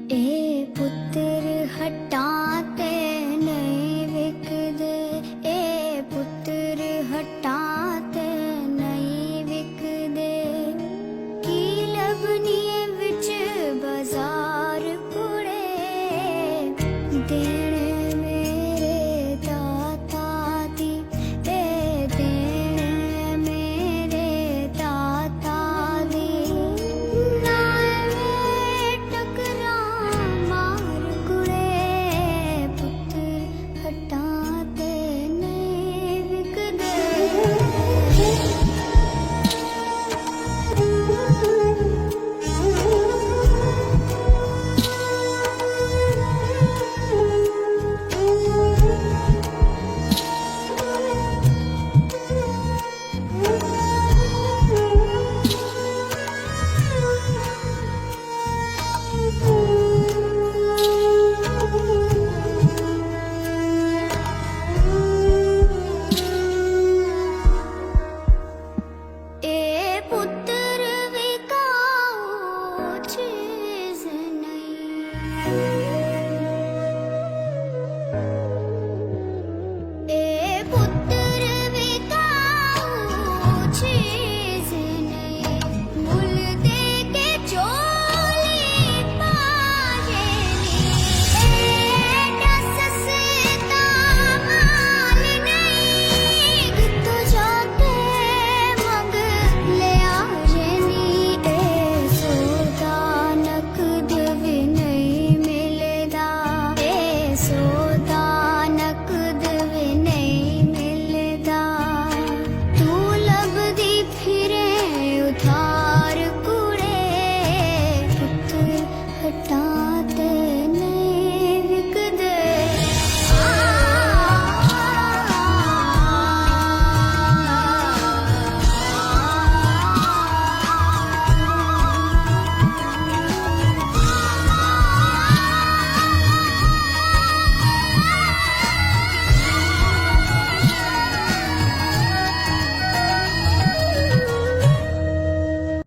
ए पुत्र हटां ते नहीं विकदे, ए पुत्र हटां ते नहीं विकदे। की लभनीए विच बाजार कुड़े, देने मेरे दाता दी, ए देने मेरे दाता दी। ना टकरा मार कुड़े, पुत्र हटां ते नहीं विकदे। ए पुत्र विकाऊ चीज नहीं।